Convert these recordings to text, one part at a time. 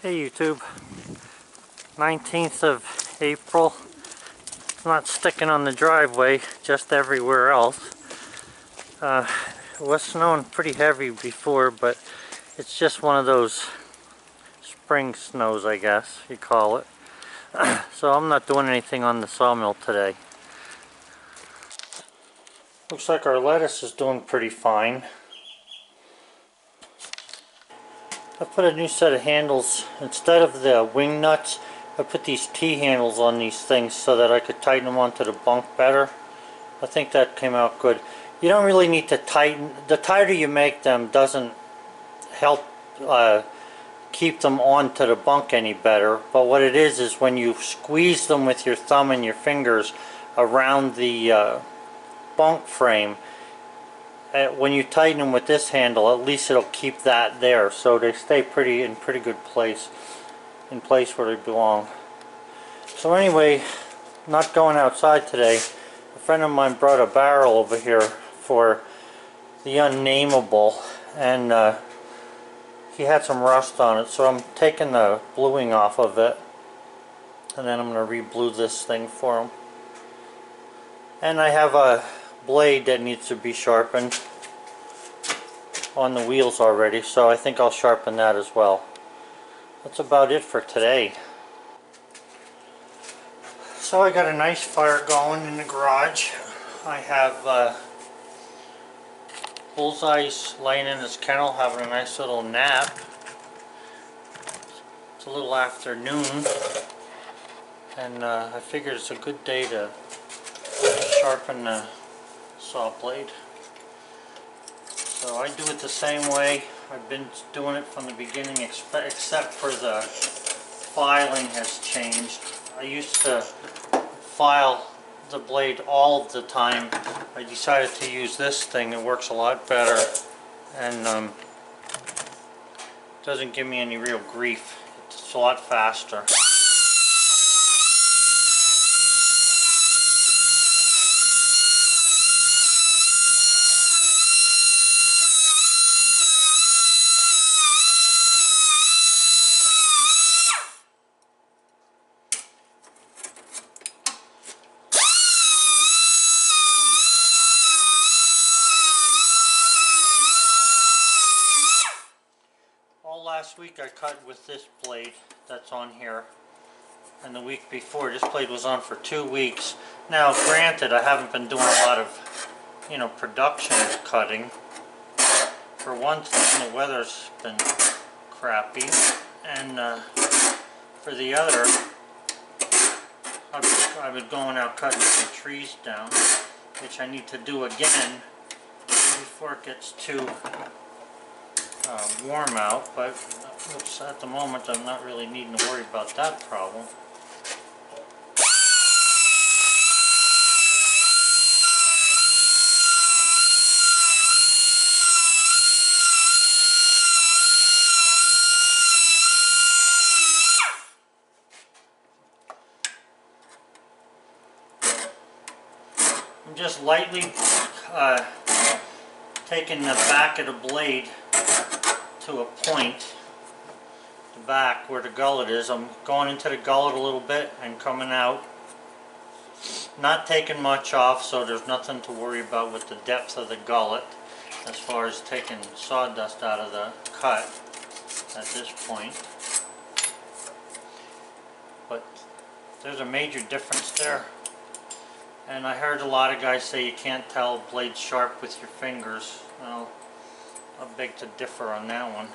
Hey YouTube, 19th of April. It's not sticking on the driveway, just everywhere else. It was snowing pretty heavy before, but it's just one of those spring snows, I guess you call it. So I'm not doing anything on the sawmill today. Looks like our lettuce is doing pretty fine. I put a new set of handles. Instead of the wing nuts, I put these T-handles on these things so that I could tighten them onto the bunk better. I think that came out good. You don't really need to tighten. The tighter you make them doesn't help keep them onto the bunk any better. But what it is when you squeeze them with your thumb and your fingers around the bunk frame, when you tighten them with this handle, at least it'll keep that there, so they stay in pretty good place, in place where they belong. So anyway, not going outside today. A friend of mine brought a barrel over here for the unnameable, and he had some rust on it, so I'm taking the bluing off of it, and then I'm going to re-blue this thing for him. And I have a blade that needs to be sharpened on the wheels already, so I think I'll sharpen that as well. That's about it for today. So I got a nice fire going in the garage. I have Bullseye's laying in his kennel having a nice little nap. It's a little after noon, and I figured it's a good day to sharpen the saw blade. So I do it the same way. I've been doing it from the beginning, except for the filing has changed. I used to file the blade all of the time. I decided to use this thing. It works a lot better and doesn't give me any real grief. It's a lot faster. Last week I cut with this blade that's on here, and the week before this blade was on for 2 weeks. Now granted, I haven't been doing a lot of production cutting. For one thing, the weather's been crappy, and for the other, I've been going out cutting some trees down, which I need to do again before it gets too warm out, but at the moment I'm not really needing to worry about that problem. I'm just lightly taking the back of the blade to a point, the back where the gullet is. I'm going into the gullet a little bit and coming out. Not taking much off, so there's nothing to worry about with the depth of the gullet as far as taking sawdust out of the cut at this point. But there's a major difference there. And I heard a lot of guys say you can't tell blades sharp with your fingers. Well, I beg to differ on that one.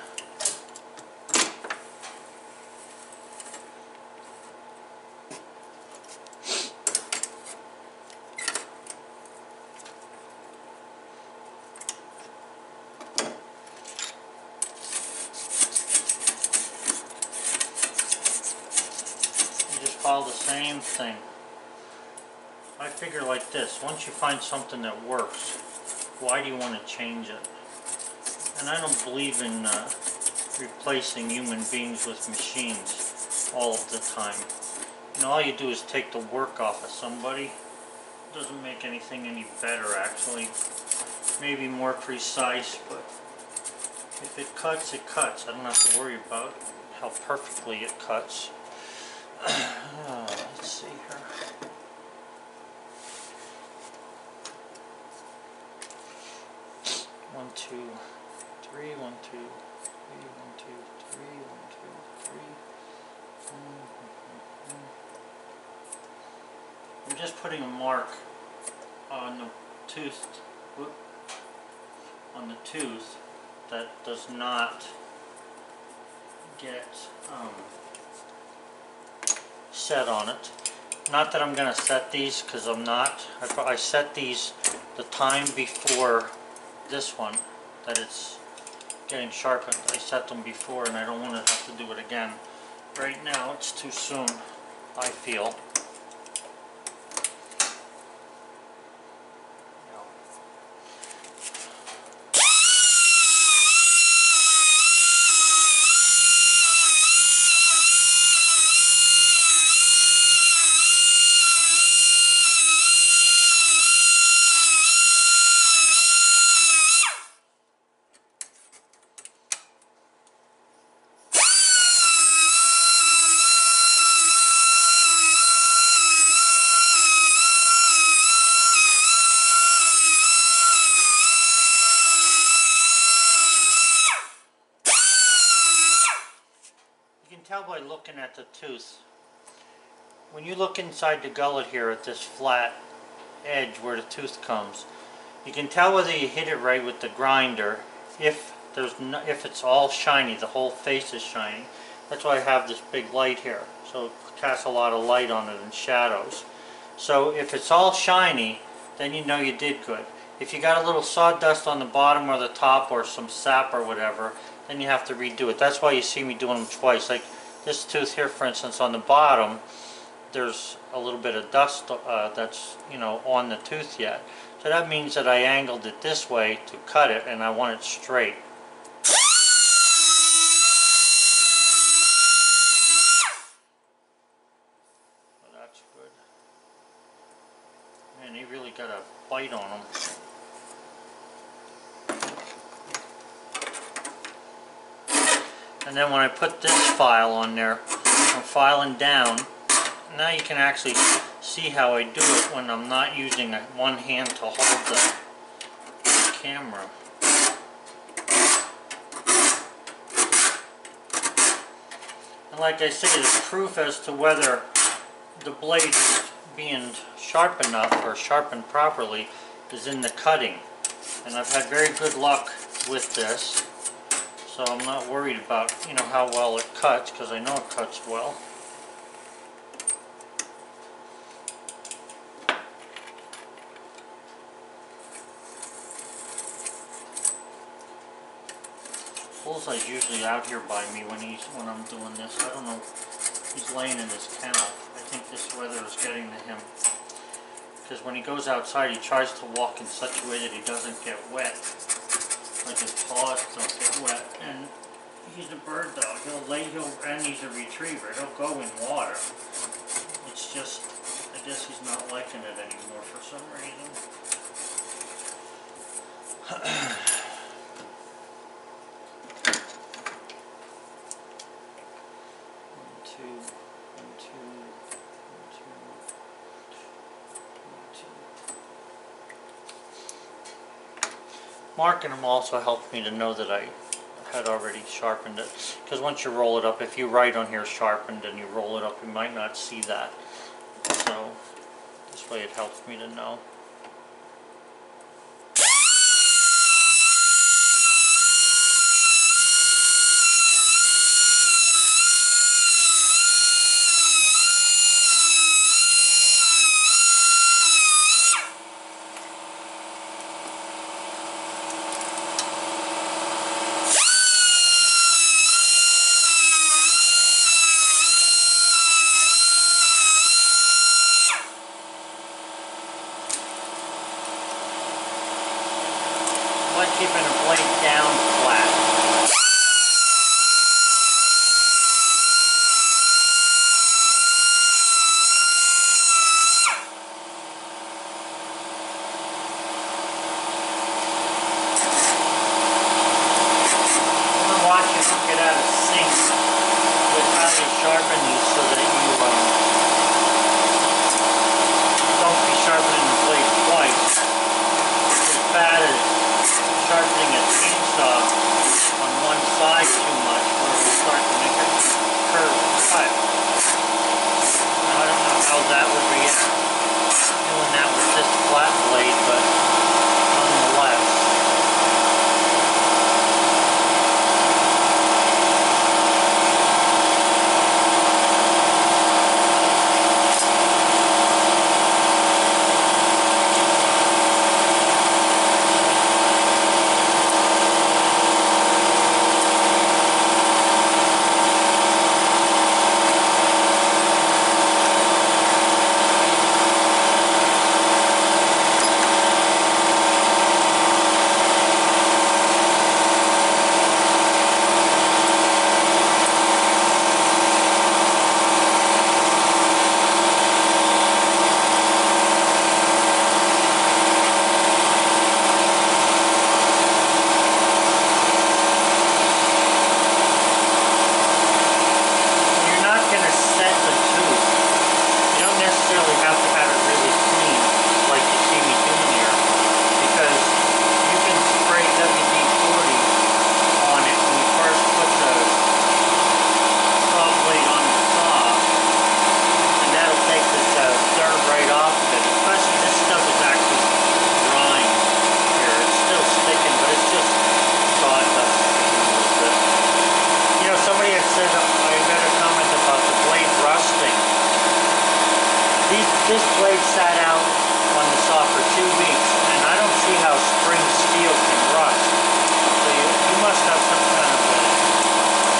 You just follow the same thing. I figure like this: once you find something that works, why do you want to change it? And I don't believe in replacing human beings with machines all of the time. All you do is take the work off of somebody. It doesn't make anything any better, actually. Maybe more precise, but If it cuts, it cuts. I don't have to worry about how perfectly it cuts. Let's see here. One, two, three, one, two, three, one, two, three, one, two, three. I'm just putting a mark on the tooth, that does not get set on it. Not that I'm going to set these, because I'm not. I set these the time before this one that it's getting sharpened. I set them before, and I don't want to have to do it again. Right now it's too soon, I feel. Tell by looking at the tooth. When you look inside the gullet here at this flat edge where the tooth comes, you can tell whether you hit it right with the grinder if it's all shiny, the whole face is shiny. That's why I have this big light here, so it casts a lot of light on it and shadows. So if it's all shiny, then you know you did good. If you got a little sawdust on the bottom or the top or some sap or whatever, then you have to redo it. That's why you see me doing them twice. Like this tooth here, for instance, on the bottom, there's a little bit of dust that's, you know, on the tooth yet. So that means that I angled it this way to cut it, and I want it straight. So that's good. Man, he really got a bite on him. And then when I put this file on there, I'm filing down. Now you can actually see how I do it when I'm not using one hand to hold the camera. And like I say, the proof as to whether the blade is being sharp enough or sharpened properly is in the cutting. And I've had very good luck with this. So I'm not worried about, you know, how well it cuts, because I know it cuts well. Bullseye's usually out here by me when I'm doing this. I don't know. He's laying in his kennel. I think this weather is getting to him. Because when he goes outside, he tries to walk in such a way that he doesn't get wet. Like his paws don't get wet. And he's a bird dog. And he's a retriever. He'll go in water. It's just, I guess he's not liking it anymore for some reason. Marking them also helped me to know that I had already sharpened it, because once you roll it up, if you write on here sharpened and you roll it up, you might not see that. So this way it helps me to know. this blade sat out on the saw for 2 weeks, and I don't see how spring steel can rust. So you must have some kind of a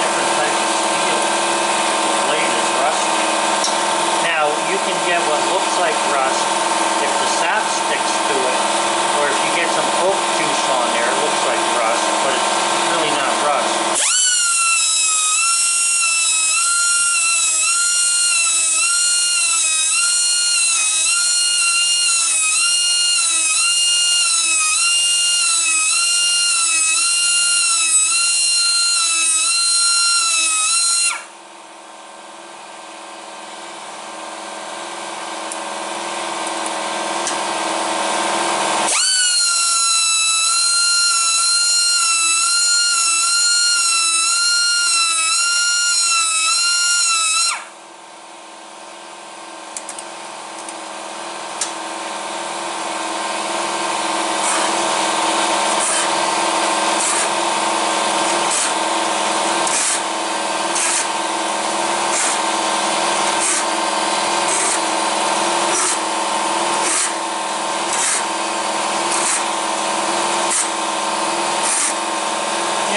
different type of steel. The blade is rusty. Now, you can get what looks like rust if the sap sticks to it, or if you get some oak juice on there, it looks like rust, but it's really not rust.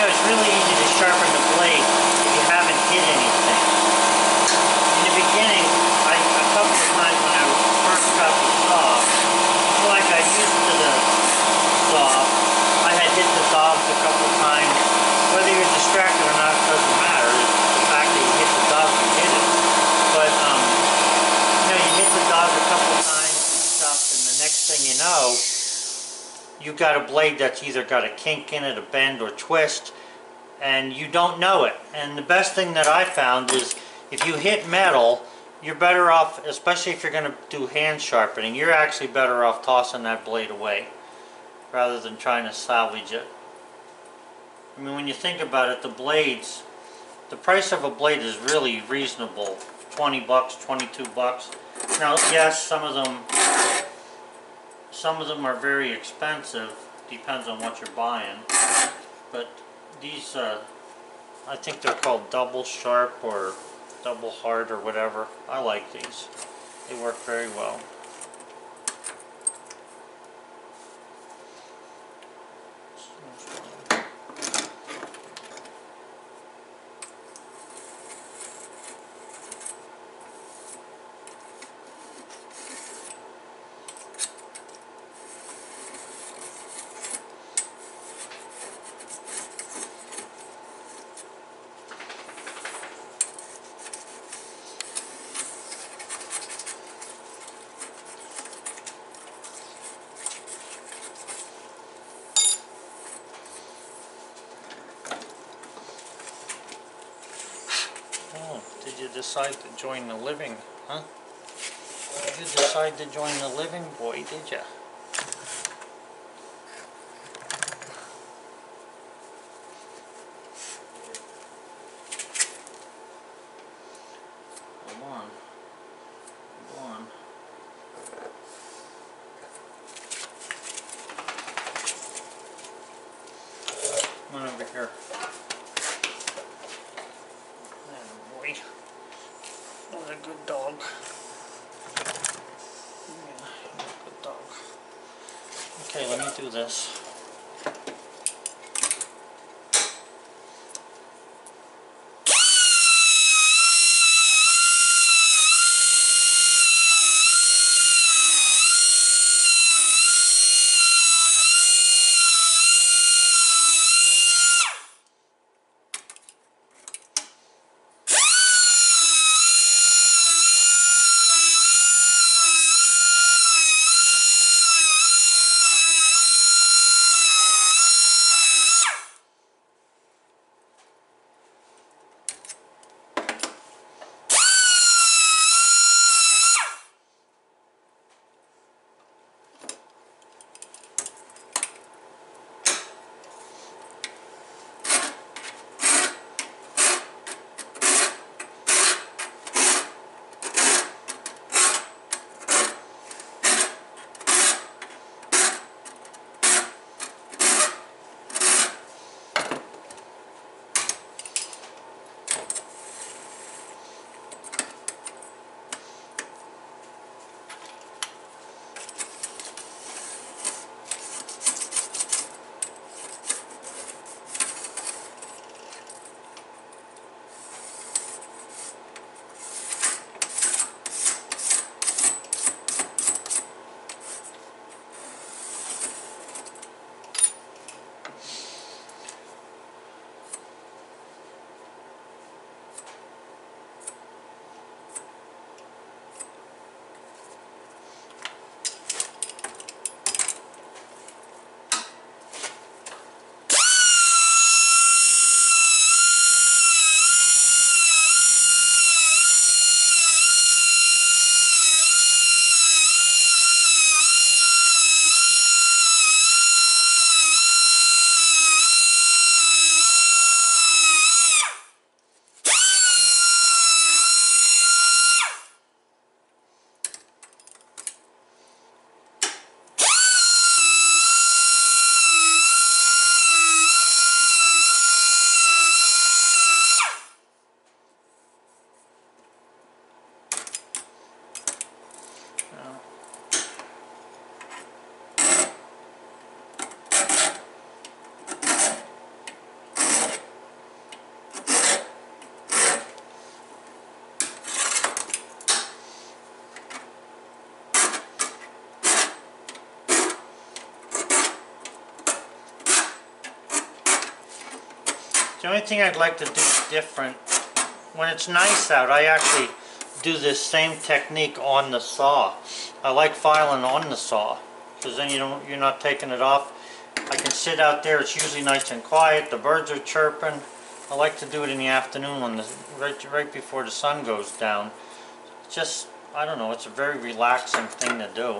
It's really easy to sharpen the blade if you haven't hit anything. In the beginning, a couple of times when I first got the saw, before I got used to the saw, I had hit the dogs a couple of times. Whether you're distracted or not doesn't matter. It's the fact that you hit the dog, you hit it. But you hit the dog a couple of times and stuff, and the next thing you know, you've got a blade that's either got a kink in it, a bend, or twist, and you don't know it. And the best thing that I found is if you hit metal, you're better off, especially if you're going to do hand sharpening, you're actually better off tossing that blade away rather than trying to salvage it. I mean, when you think about it, the blades, the price of a blade is really reasonable. 20 bucks, 22 bucks. Now, yes, some of them are very expensive, depends on what you're buying, but these, I think they're called double sharp or double hard or whatever. I like these. They work very well. Oh, did you decide to join the living, huh? Did you decide to join the living, boy, did you? Come on. Come on. Come on over here. What a good dog. Yeah, good dog. Okay, let me do this. The only thing I'd like to do different, when it's nice out, I actually do this same technique on the saw. I like filing on the saw, because then you're not taking it off. I can sit out there, it's usually nice and quiet, the birds are chirping. I like to do it in the afternoon when right before the sun goes down. Just, I don't know, it's a very relaxing thing to do.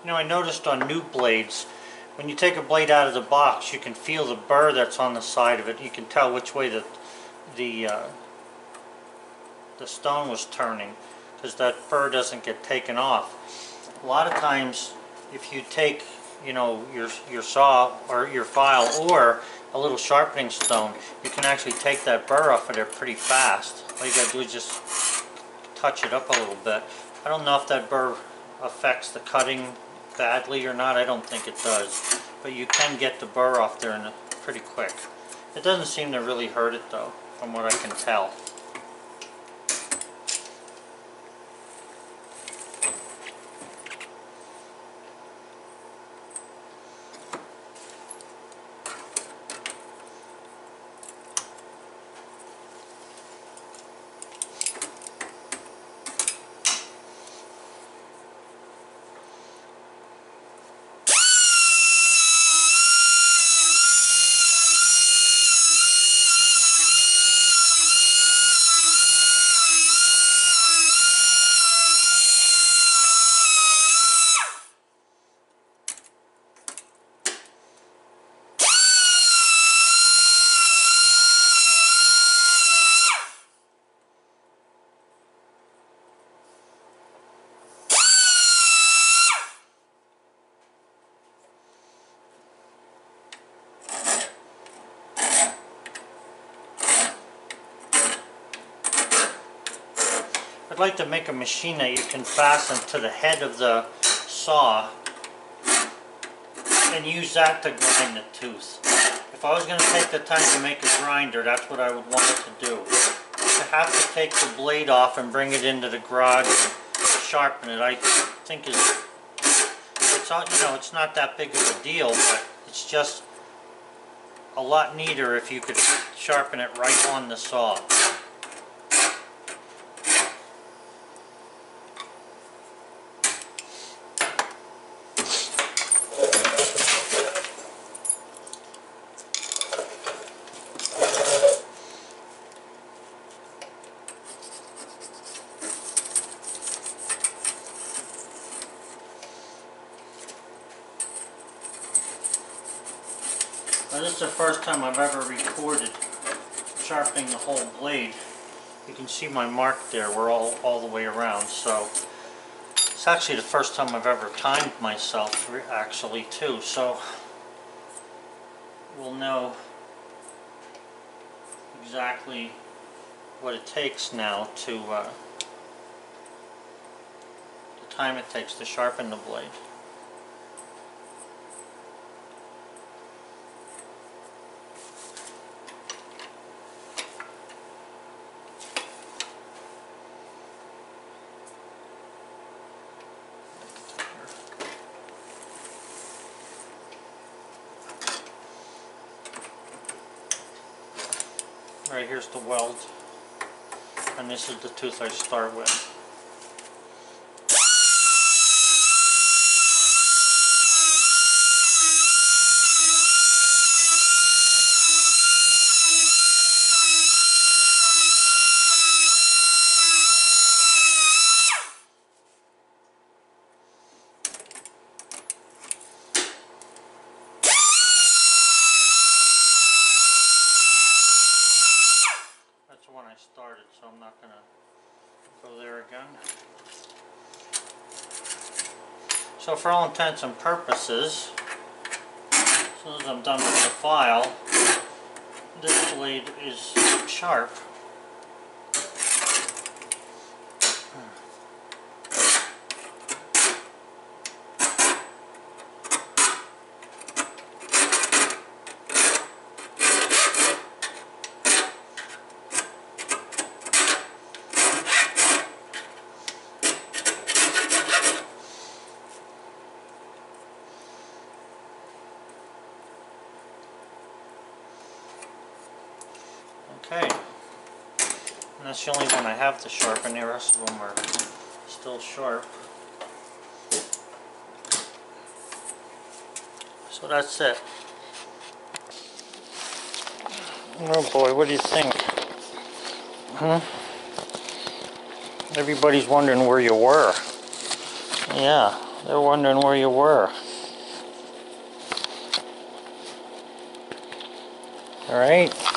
You know, I noticed on new blades, when you take a blade out of the box, you can feel the burr that's on the side of it. You can tell which way the stone was turning, because that burr doesn't get taken off. A lot of times, if you take, you know, your saw or your file or a little sharpening stone, you can actually take that burr off of there pretty fast. All you gotta do is just touch it up a little bit. I don't know if that burr affects the cutting badly or not. I don't think it does, but you can get the burr off there pretty quick. It doesn't seem to really hurt it though, from what I can tell. I'd like to make a machine that you can fasten to the head of the saw and use that to grind the tooth. If I was going to take the time to make a grinder, that's what I would want it to do. To have to take the blade off and bring it into the garage and sharpen it, I think it's not that big of a deal, but it's just a lot neater if you could sharpen it right on the saw. Now, this is the first time I've ever recorded sharpening the whole blade. You can see my mark there, we're all the way around, so it's actually the first time I've ever timed myself actually too, so we'll know exactly what it takes now to the time it takes to sharpen the blade. Right, here's the weld, and this is the tooth I start with. Started, so I'm not going to go there again. So for all intents and purposes, as soon as I'm done with the file, this blade is sharp. Okay, and that's the only one I have to sharpen. The rest of them are still sharp. So that's it. Oh boy, what do you think? Huh? Everybody's wondering where you were. Yeah, They're wondering where you were. Alright.